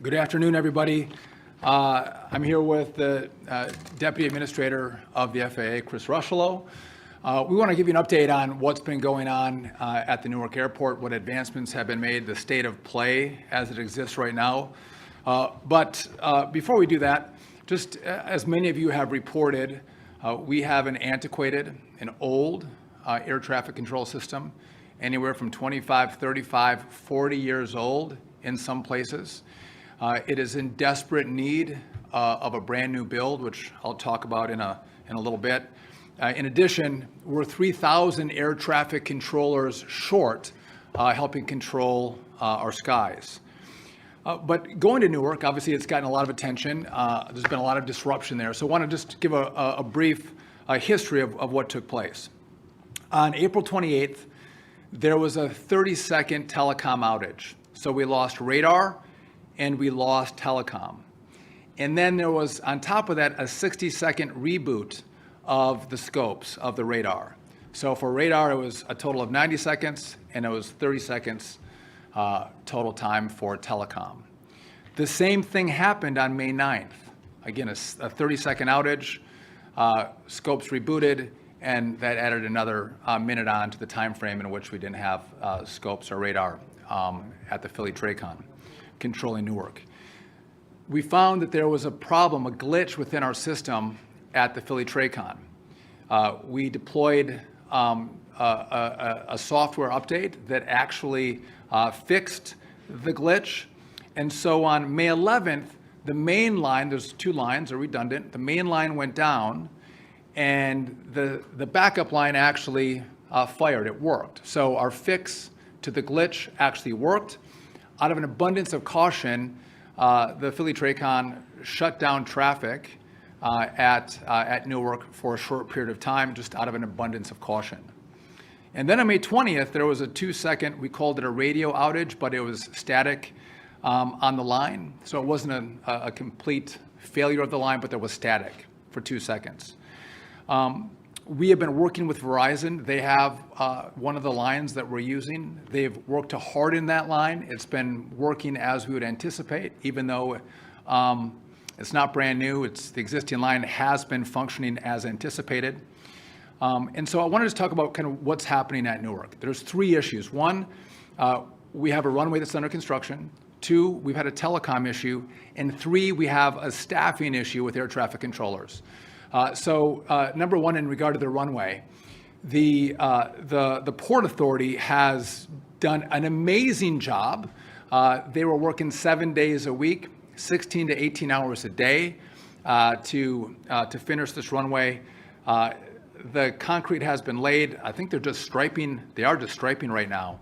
Good afternoon, everybody. I'm here with the Deputy Administrator of the FAA, Chris Rushlow. We want to give you an update on what's been going on at the Newark Airport, what advancements have been made, the state of play as it exists right now. But before we do that, just as many of you have reported, we have an antiquated, an old air traffic control system, anywhere from 25, 35, 40 years old in some places. It is in desperate need of a brand new build, which I'll talk about in a little bit. In addition, we're 3,000 air traffic controllers short, helping control our skies. But going to Newark, obviously it's gotten a lot of attention. There's been a lot of disruption there. So I want to just give a brief history of what took place. On April 28th, there was a 30-second telecom outage. So we lost radar and we lost telecom. And then there was, on top of that, a 60-second reboot of the scopes of the radar. So for radar, it was a total of 90 seconds, and it was 30 seconds total time for telecom. The same thing happened on May 9th. Again, a 30-second outage, scopes rebooted, and that added another minute on to the time frame in which we didn't have scopes or radar at the Philly TRACON controlling Newark. We found that there was a problem, a glitch within our system at the Philly TRACON. We deployed a software update that actually fixed the glitch. And so on May 11th, the main line, there's two lines, they're redundant, the main line went down and the backup line actually fired, it worked. So our fix to the glitch actually worked. Out of an abundance of caution, the Philly TRACON shut down traffic at Newark for a short period of time, just out of an abundance of caution. And then on May 20th, there was a 2-second, we called it a radio outage, but it was static on the line. So it wasn't a complete failure of the line, but there was static for 2 seconds. We have been working with Verizon. They have one of the lines that we're using. They've worked to harden that line. It's been working as we would anticipate, even though it's not brand new. It's the existing line has been functioning as anticipated. And so I wanted to talk about kind of what's happening at Newark. There's three issues. One, we have a runway that's under construction. Two, we've had a telecom issue. And three, we have a staffing issue with air traffic controllers. So number one, in regard to the runway, the Port Authority has done an amazing job. They were working 7 days a week, 16 to 18 hours a day to finish this runway. The concrete has been laid. I think they're just striping. They are just striping right now.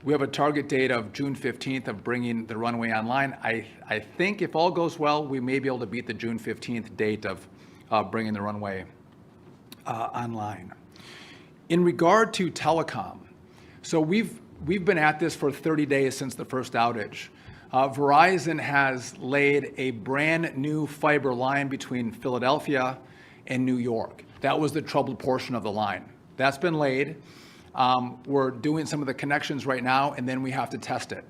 We have a target date of June 15th of bringing the runway online. I think if all goes well, we may be able to beat the June 15th date of bringing the runway online. In regard to telecom, so we've been at this for 30 days since the first outage. Verizon has laid a brand new fiber line between Philadelphia and New York. That was the troubled portion of the line. That's been laid. We're doing some of the connections right now, and then we have to test it.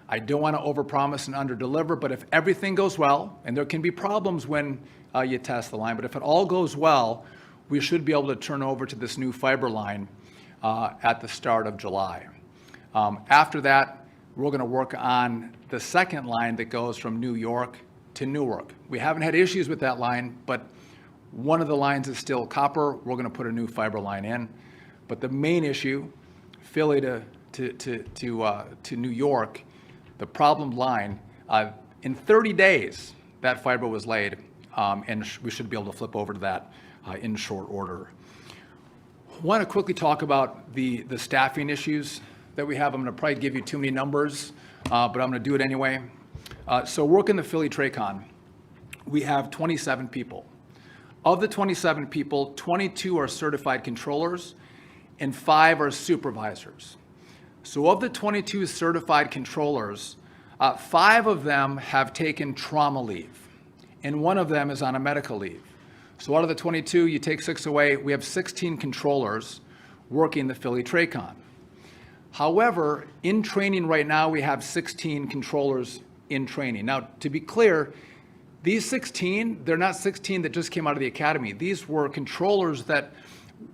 I don't want to overpromise and underdeliver, but if everything goes well, and there can be problems when you test the line, but if it all goes well, we should be able to turn over to this new fiber line at the start of July. After that, we're going to work on the second line that goes from New York to Newark. We haven't had issues with that line, but one of the lines is still copper. We're going to put a new fiber line in. But the main issue, Philly to New York, the problem line, in 30 days, that fiber was laid, and we should be able to flip over to that in short order. I want to quickly talk about the staffing issues that we have. I'm going to probably give you too many numbers, but I'm going to do it anyway. So working the Philly TRACON, we have 27 people. Of the 27 people, 22 are certified controllers and 5 are supervisors. So of the 22 certified controllers, 5 of them have taken trauma leave, and 1 of them is on a medical leave. So out of the 22, you take 6 away, we have 16 controllers working the Philly TRACON. However, in training right now, we have 16 controllers in training. Now, to be clear, these 16, they're not 16 that just came out of the academy. These were controllers that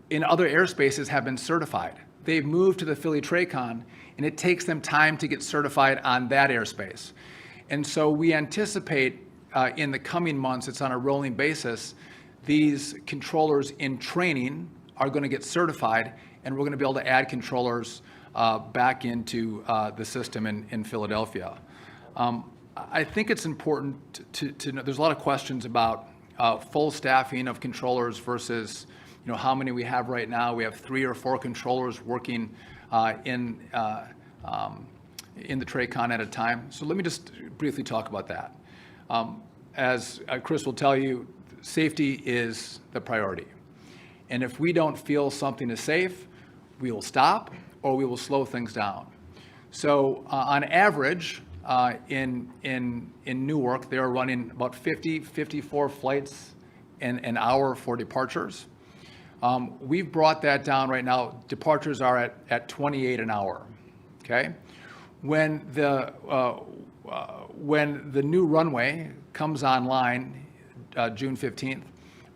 in other airspaces have been certified. They've moved to the Philly TRACON, and it takes them time to get certified on that airspace. And so we anticipate in the coming months, it's on a rolling basis, these controllers in training are going to get certified, and we're going to be able to add controllers back into the system in Philadelphia. I think it's important to know, there's a lot of questions about full staffing of controllers versus how many we have right now. We have 3 or 4 controllers working in the TRACON at a time. So let me just briefly talk about that. As Chris will tell you, safety is the priority. And if we don't feel something is safe, we will stop or we will slow things down. So on average, in Newark, they're running about 54 flights an hour for departures. We've brought that down right now. Departures are at 28 an hour. Okay, when the new runway comes online, June 15th,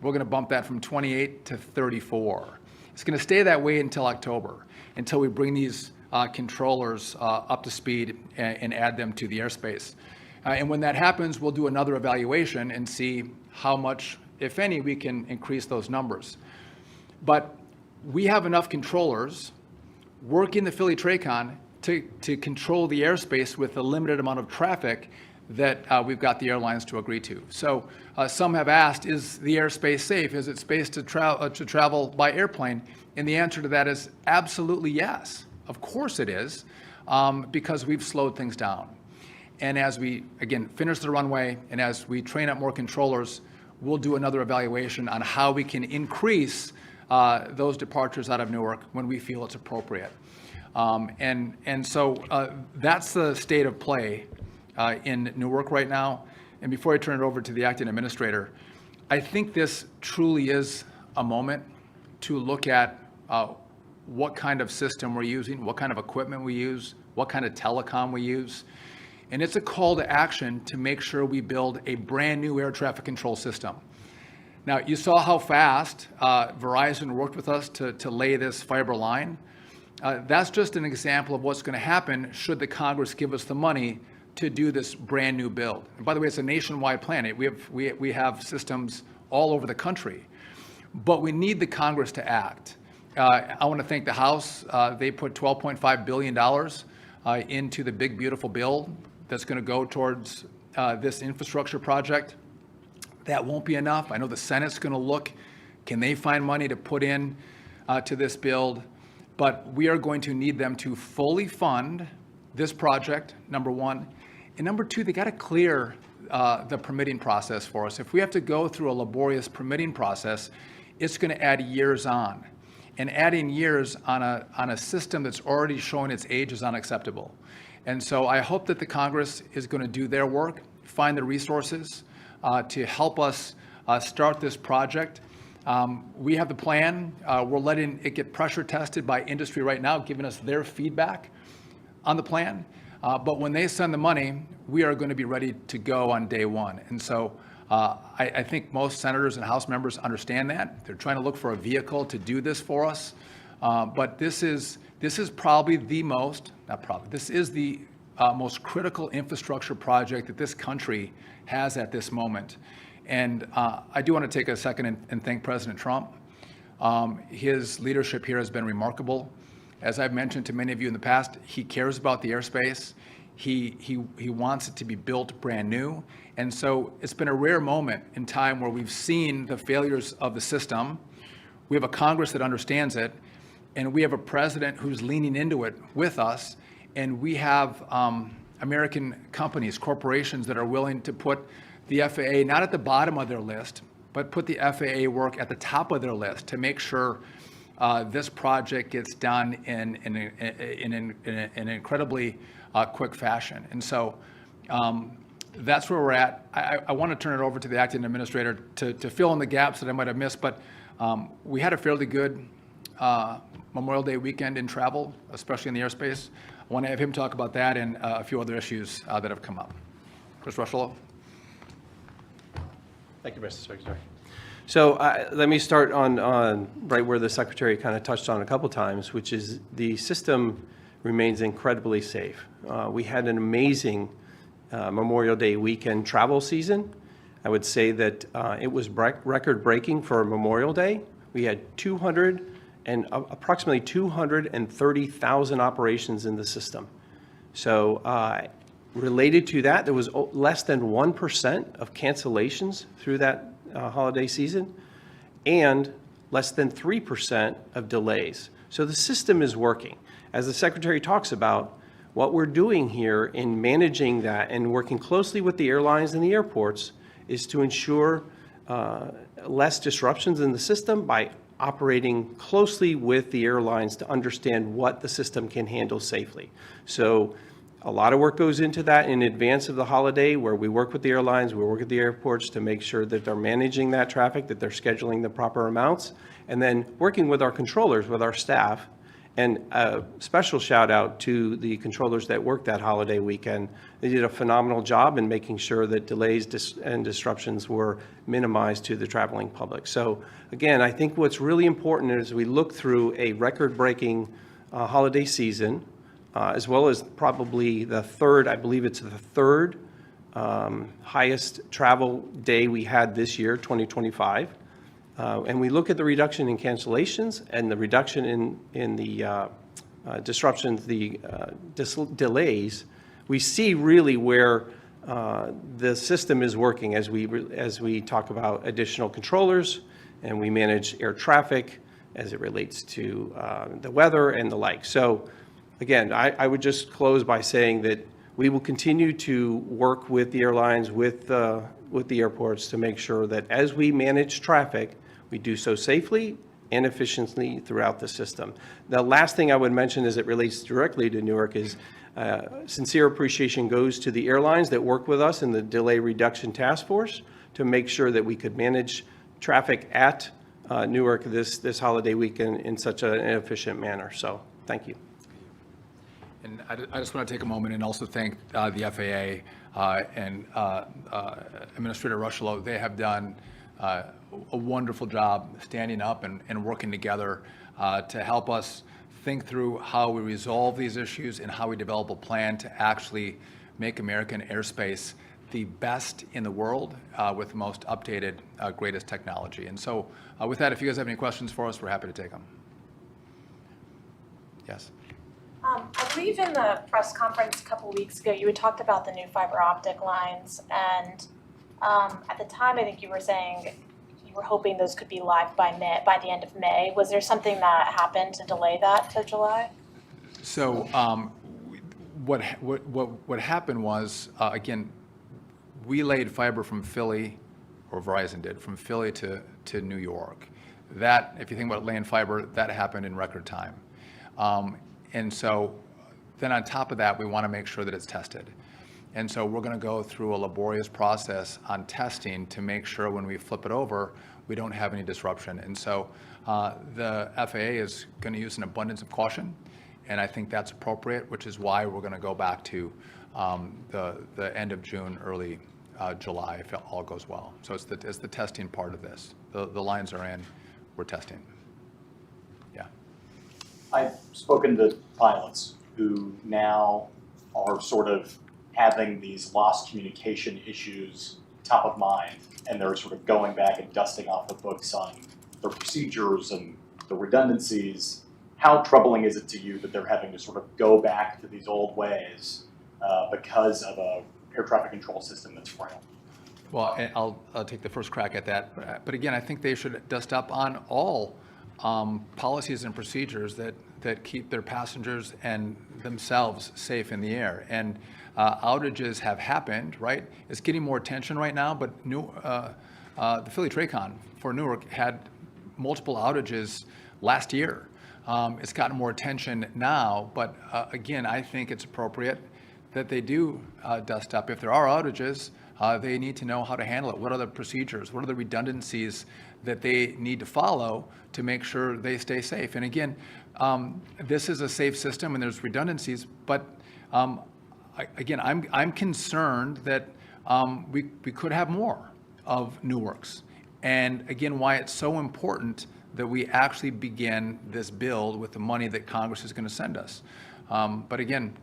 we're going to bump that from 28 to 34. It's going to stay that way until October, until we bring these controllers up to speed and add them to the airspace. And when that happens, we'll do another evaluation and see how much, if any, we can increase those numbers. But we have enough controllers working the Philly TRACON to control the airspace with a limited amount of traffic that we've got the airlines to agree to. So some have asked, is the airspace safe? Is it safe to travel by airplane? And the answer to that is absolutely yes. Of course it is, because we've slowed things down. And as we, again, finish the runway and as we train up more controllers, we'll do another evaluation on how we can increase those departures out of Newark when we feel it's appropriate. And so that's the state of play in Newark right now. And before I turn it over to the acting administrator, I think this truly is a moment to look at what kind of system we're using, what kind of equipment we use, what kind of telecom we use. And it's a call to action to make sure we build a brand new air traffic control system. Now, you saw how fast Verizon worked with us to lay this fiber line. That's just an example of what's going to happen should the Congress give us the money to do this brand new build. And by the way, it's a nationwide plan. We have systems all over the country, but we need the Congress to act. I want to thank the House. They put $12.5 billion into the big, beautiful bill that's going to go towards this infrastructure project. That won't be enough. I know the Senate's going to look, can they find money to put in to this build? But we are going to need them to fully fund this project, number one. And number two, they got to clear the permitting process for us. If we have to go through a laborious permitting process, it's going to add years on. And adding years on a system that's already showing its age is unacceptable. And so I hope that the Congress is going to do their work, find the resources to help us start this project. We have the plan. We're letting it get pressure tested by industry right now, giving us their feedback on the plan. But when they send the money, we are going to be ready to go on day one. And so I think most senators and House members understand that. They're trying to look for a vehicle to do this for us. But this is probably the most, not probably, this is the most critical infrastructure project that this country has at this moment. And I do want to take a second and thank President Trump. His leadership here has been remarkable. As I've mentioned to many of you in the past, he cares about the airspace. He wants it to be built brand new. And so it's been a rare moment in time where we've seen the failures of the system. We have a Congress that understands it, and we have a president who's leaning into it with us. And we have American companies, corporations that are willing to put the FAA not at the bottom of their list, but put the FAA work at the top of their list to make sure this project gets done in an incredibly quick fashion. And so that's where we're at. I want to turn it over to the acting administrator to fill in the gaps that I might have missed, but we had a fairly good Memorial Day weekend in travel, especially in the airspace. I want to have him talk about that and a few other issues that have come up. Chris Rushlow. Thank you, Mr. Secretary. So let me start on right where the Secretary kind of touched on a couple times, which is the system remains incredibly safe. We had an amazing Memorial Day weekend travel season. I would say that it was record-breaking for Memorial Day. We had approximately 230,000 operations in the system. So related to that, there was less than 1% of cancellations through that holiday season, and less than 3% of delays. So the system is working. As the Secretary talks about, what we're doing here in managing that and working closely with the airlines and the airports is to ensure less disruptions in the system by operating closely with the airlines to understand what the system can handle safely. So a lot of work goes into that in advance of the holiday, where we work with the airlines, we work with the airports to make sure that they're managing that traffic, that they're scheduling the proper amounts, and then working with our controllers, with our staff. And a special shout out to the controllers that worked that holiday weekend. They did a phenomenal job in making sure that delays and disruptions were minimized to the traveling public. So again, I think what's really important is we look through a record-breaking holiday season, as well as probably the third, I believe it's the third highest travel day we had this year, 2025. And we look at the reduction in cancellations and the reduction in the disruptions, the delays. We see really where the system is working as we talk about additional controllers and we manage air traffic as it relates to the weather and the like. So again, I would just close by saying that we will continue to work with the airlines, with the airports to make sure that as we manage traffic, we do so safely and efficiently throughout the system. The last thing I would mention as it relates directly to Newark is sincere appreciation goes to the airlines that work with us in the Delay Reduction Task Force to make sure that we could manage traffic at Newark this holiday weekend in such an efficient manner. So thank you. And I just want to take a moment and also thank the FAA and Administrator Rushlow. They have done a wonderful job standing up and working together to help us think through how we resolve these issues and how we develop a plan to actually make American airspace the best in the world with the most updated, greatest technology. And so with that, if you guys have any questions for us, we're happy to take them. Yes. I believe in the press conference a couple weeks ago, you had talked about the new fiber optic lines, and at the time, I think you were saying you were hoping those could be live by the end of May. Was there something that happened to delay that to July? So what happened was, again, we laid fiber from Philly, or Verizon did, from Philly to New York. That, if you think about laying fiber, that happened in record time. And so then on top of that, we want to make sure that it's tested. And so we're going to go through a laborious process on testing to make sure when we flip it over, we don't have any disruption. And so the FAA is going to use an abundance of caution, and I think that's appropriate, which is why we're going to go back to the end of June, early July, if it all goes well. So it's the testing part of this. The lines are in, we're testing. Yeah. I've spoken to pilots who now are sort of having these lost communication issues top of mind, and they're sort of going back and dusting off the books on the procedures and the redundancies. How troubling is it to you that they're having to sort of go back to these old ways because of a air traffic control system that's frail? Well, I'll take the first crack at that. But again, I think they should dust up on all policies and procedures that keep their passengers and themselves safe in the air. And outages have happened, right? It's getting more attention right now, but the Philly TRACON for Newark had multiple outages last year. It's gotten more attention now, but again, I think it's appropriate that they do dust up. If there are outages, they need to know how to handle it. What are the procedures? What are the redundancies that they need to follow to make sure they stay safe? And again, this is a safe system and there's redundancies, but again, I'm concerned that we could have more of Newarks. And again, why it's so important that we actually begin this build with the money that Congress is going to send us. But again,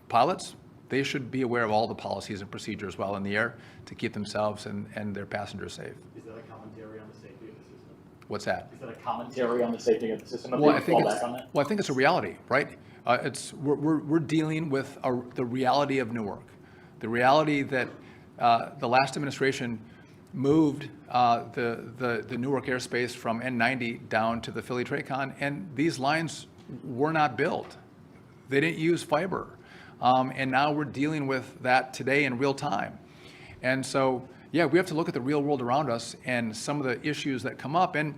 pilots, they should be aware of all the policies and procedures while in the air to keep themselves and their passengers safe. Is that a commentary on the safety of the system? What's that? Is that a commentary on the safety of the system? Well, I Maybe think fall it's, back on that? well, I think it's a reality, right? We're dealing with the reality of Newark, the reality that the last administration moved the Newark airspace from N90 down to the Philly Tracon, and these lines were not built. They didn't use fiber, and now we're dealing with that today in real time. And so, yeah, we have to look at the real world around us and some of the issues that come up and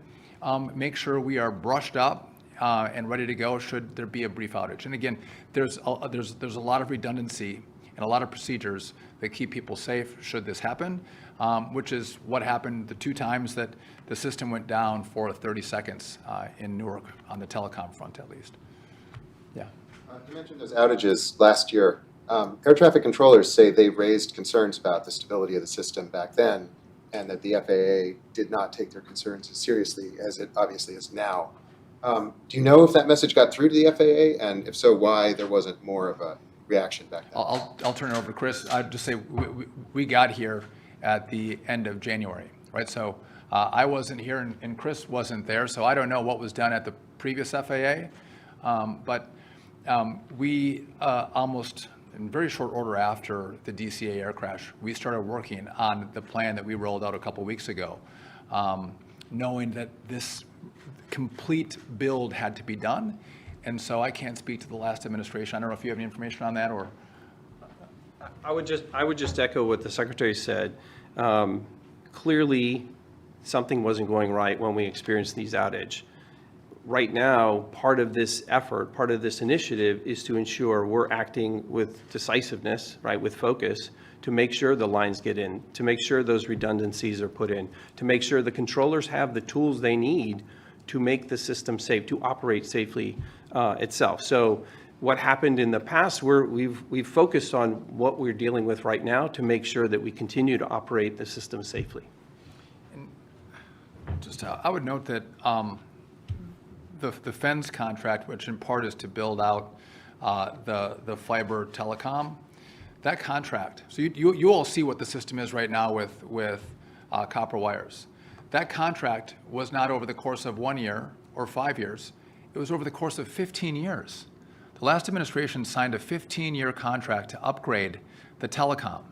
make sure we are brushed up and ready to go should there be a brief outage. And again, there's a lot of redundancy and a lot of procedures that keep people safe should this happen, which is what happened the 2 times that the system went down for 30 seconds in Newark on the telecom front, at least. Yeah. You mentioned those outages last year. Air traffic controllers say they raised concerns about the stability of the system back then, and that the FAA did not take their concerns as seriously as it obviously is now. Do you know if that message got through to the FAA, and if so, why there wasn't more of a reaction back then? I'll turn it over to Chris. I'd just say we got here at the end of January, right? So I wasn't here and Chris wasn't there, so I don't know what was done at the previous FAA. But we almost in very short order after the DCA air crash, we started working on the plan that we rolled out a couple weeks ago, knowing that this complete build had to be done. And so I can't speak to the last administration. I don't know if you have any information on that or. I would just echo what the Secretary said. Clearly, something wasn't going right when we experienced these outage. Right now, part of this effort, part of this initiative is to ensure we're acting with decisiveness, right, with focus, to make sure the lines get in, to make sure those redundancies are put in, to make sure the controllers have the tools they need to make the system safe, to operate safely itself. So what happened in the past, we've focused on what we're dealing with right now to make sure that we continue to operate the system safely. And just I would note that the FENS contract, which in part is to build out the fiber telecom, that contract, so you all see what the system is right now with copper wires. That contract was not over the course of 1 year or 5 years. It was over the course of 15 years. The last administration signed a 15-year contract to upgrade the telecom.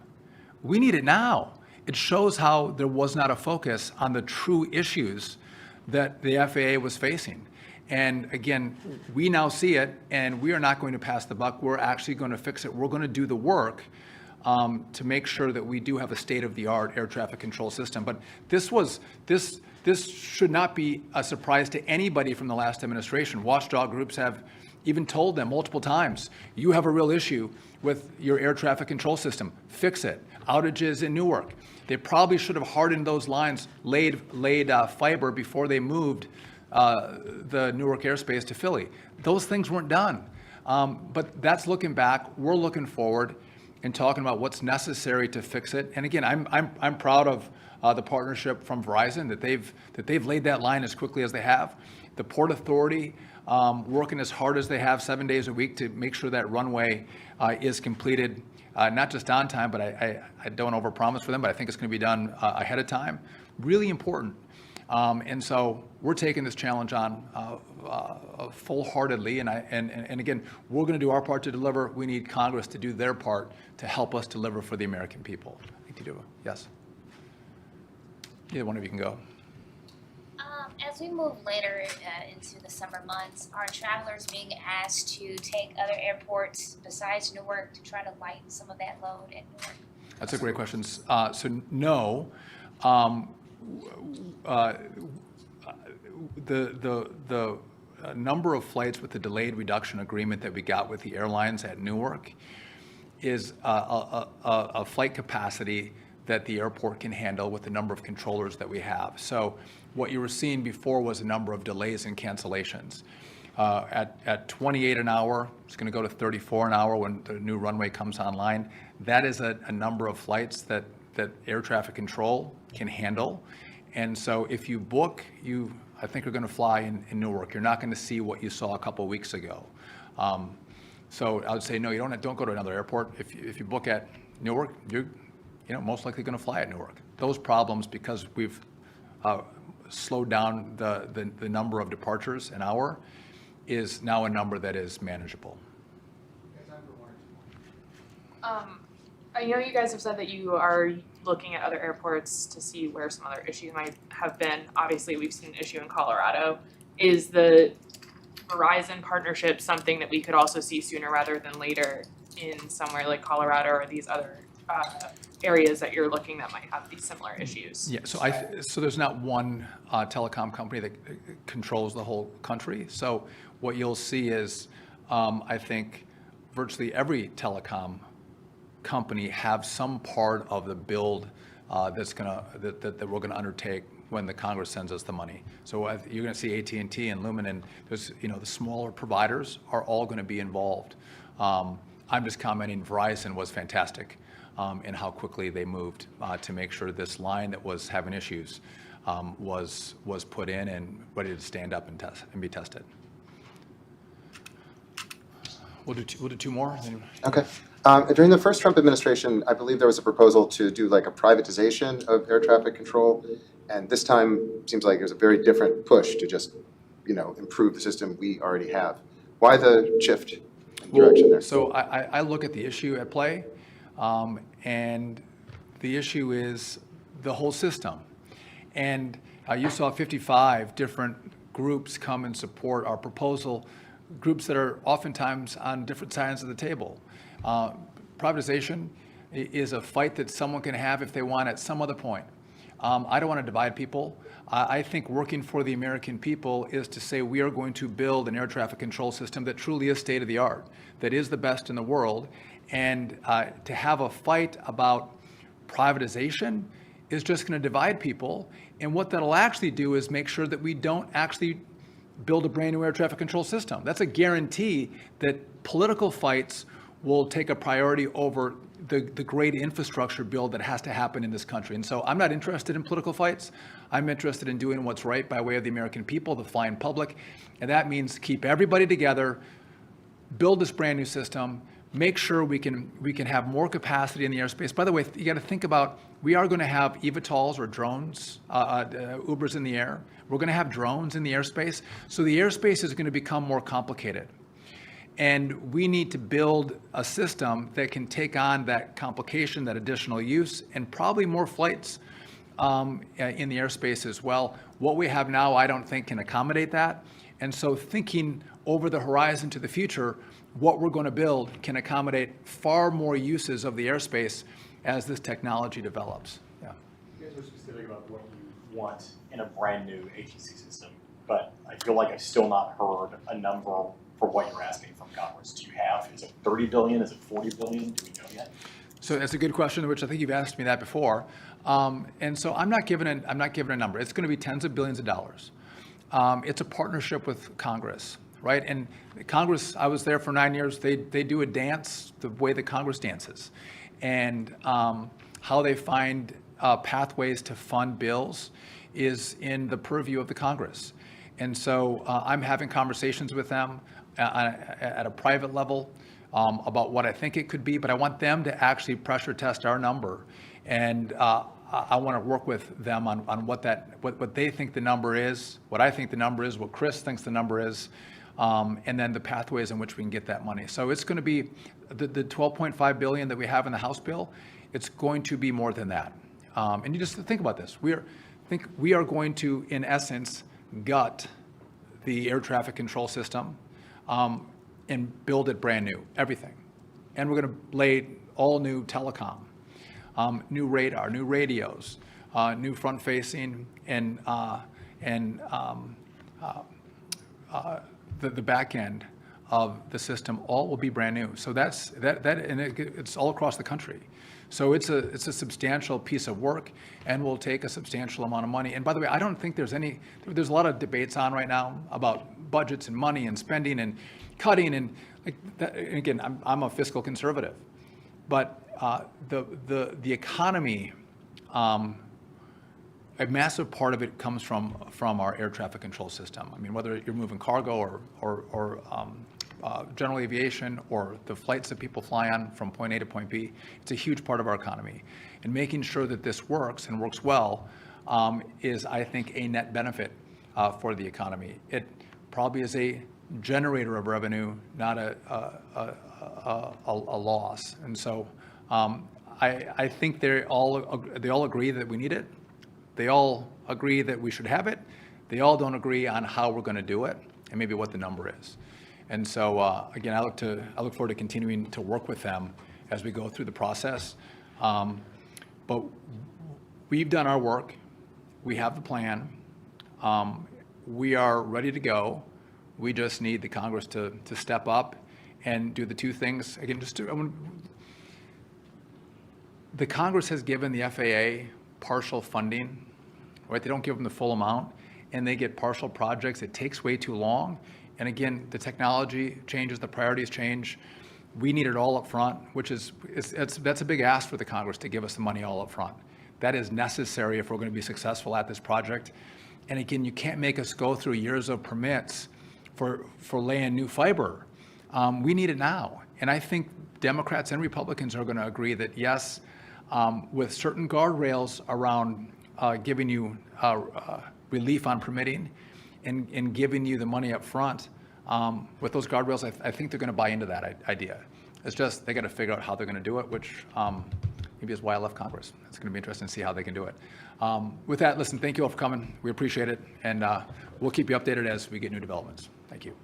We need it now. It shows how there was not a focus on the true issues that the FAA was facing. And again, we now see it, and we are not going to pass the buck. We're actually going to fix it. We're going to do the work to make sure that we do have a state-of-the-art air traffic control system. But this should not be a surprise to anybody from the last administration. Watchdog groups have even told them multiple times, you have a real issue with your air traffic control system. Fix it. Outages in Newark. They probably should have hardened those lines, laid fiber before they moved the Newark airspace to Philly. Those things weren't done. But that's looking back. We're looking forward and talking about what's necessary to fix it. And again, I'm proud of the partnership from Verizon that they've laid that line as quickly as they have. The Port Authority working as hard as they have 7 days a week to make sure that runway is completed, not just on time, but I don't overpromise for them, but I think it's going to be done ahead of time. Really important. And so we're taking this challenge on full-heartedly, and again, we're going to do our part to deliver. We need Congress to do their part to help us deliver for the American people. I think you do. Yes. Either one of you can go. As we move later into the summer months, are travelers being asked to take other airports besides Newark to try to lighten some of that load at Newark? That's a great question. So no. The number of flights with the delayed reduction agreement that we got with the airlines at Newark is a flight capacity that the airport can handle with the number of controllers that we have. So what you were seeing before was a number of delays and cancellations. At 28 an hour, it's going to go to 34 an hour when the new runway comes online. That is a number of flights that that air traffic control can handle. And so if you book, I think are going to fly in Newark. You're not going to see what you saw a couple of weeks ago. So I would say, no, you don't go to another airport. If you book at Newark, you're most likely going to fly at Newark. Those problems, because we've slowed down the number of departures an hour, is now a number that is manageable. I know you guys have said that you are looking at other airports to see where some other issues might have been. Obviously, we've seen an issue in Colorado. Is the Verizon partnership something that we could also see sooner rather than later in somewhere like Colorado or these other areas that you're looking that might have these similar issues? Yeah, so there's not one telecom company that controls the whole country. So what you'll see is, I think, virtually every telecom company have some part of the build that we're gonna undertake when the Congress sends us the money. So you're gonna see AT&T and Lumen, and there's, the smaller providers are all gonna be involved. I'm just commenting Verizon was fantastic in how quickly they moved to make sure this line that was having issues was put in and ready to stand up and be tested. We'll do two more. Okay. During the first Trump administration, I believe there was a proposal to do like a privatization of air traffic control. And this time seems like there's a very different push to just, improve the system we already have. Why the shift in direction there? So I look at the issue at play, and the issue is the whole system. And you saw 55 different groups come and support our proposal, groups that are oftentimes on different sides of the table. Privatization is a fight that someone can have if they want at some other point. I don't want to divide people. I think working for the American people is to say we are going to build an air traffic control system that truly is state of the art, that is the best in the world. And to have a fight about privatization is just going to divide people. And what that'll actually do is make sure that we don't actually build a brand new air traffic control system. That's a guarantee that political fights will take a priority over the great infrastructure build that has to happen in this country. And so I'm not interested in political fights. I'm interested in doing what's right by way of the American people, the flying public. And that means keep everybody together, build this brand new system, make sure we can have more capacity in the airspace. By the way, you got to think about, we are going to have eVTOLs or drones, Ubers in the air. We're going to have drones in the airspace. So the airspace is going to become more complicated. And we need to build a system that can take on that complication, that additional use, and probably more flights in the airspace as well. What we have now, I don't think can accommodate that. And so thinking over the horizon to the future, what we're going to build can accommodate far more uses of the airspace as this technology develops. Yeah. You guys are specific about what you want in a brand new ATC system, but I feel like I've still not heard a number for what you're asking from Congress. Do you have, is it 30 billion, is it 40 billion, do we know yet? So that's a good question, which I think you've asked me that before. And so I'm not giving a number. It's going to be tens of billions of dollars. It's a partnership with Congress, right? And Congress, I was there for 9 years. They do a dance the way that Congress dances, and how they find pathways to fund bills is in the purview of the Congress. And so I'm having conversations with them at a private level about what I think it could be, but I want them to actually pressure test our number. And I want to work with them on what they think the number is, what I think the number is, what Chris thinks the number is, and then the pathways in which we can get that money. So it's going to be the $12.5 billion that we have in the House bill. It's going to be more than that. And you just think about this. We are going to, in essence, gut the air traffic control system and build it brand new, everything. And we're going to lay all new telecom, new radar, new radios, new front-facing, and the back end of the system all will be brand new. So and it's all across the country. So it's a substantial piece of work, and will take a substantial amount of money. And by the way, I don't think there's a lot of debates on right now about budgets and money and spending and cutting and like that. And again, I'm a fiscal conservative, but the economy a massive part of it comes from our air traffic control system. I mean, whether you're moving cargo or general aviation or the flights that people fly on from point A to point B, it's a huge part of our economy. And making sure that this works and works well is, I think, a net benefit for the economy. It probably is a generator of revenue, not a loss. And so I think they all agree that we need it. They all agree that we should have it. They all don't agree on how we're going to do it and maybe what the number is. And so again, I look forward to continuing to work with them as we go through the process. But we've done our work. We have the plan. We are ready to go. We just need the Congress to step up and do the two things. Again, the Congress has given the FAA partial funding, right? They don't give them the full amount, and they get partial projects. It takes way too long. And again, the technology changes, the priorities change. We need it all up front, which that's a big ask for the Congress to give us the money all up front. That is necessary if we're going to be successful at this project. And again, you can't make us go through years of permits for laying new fiber. We need it now. And I think Democrats and Republicans are going to agree that yes, with certain guardrails around giving you relief on permitting and giving you the money up front, with those guardrails, I think they're going to buy into that idea. It's just they got to figure out how they're going to do it, which maybe is why I left Congress. It's going to be interesting to see how they can do it. With that, listen, thank you all for coming. We appreciate it, and we'll keep you updated as we get new developments. Thank you.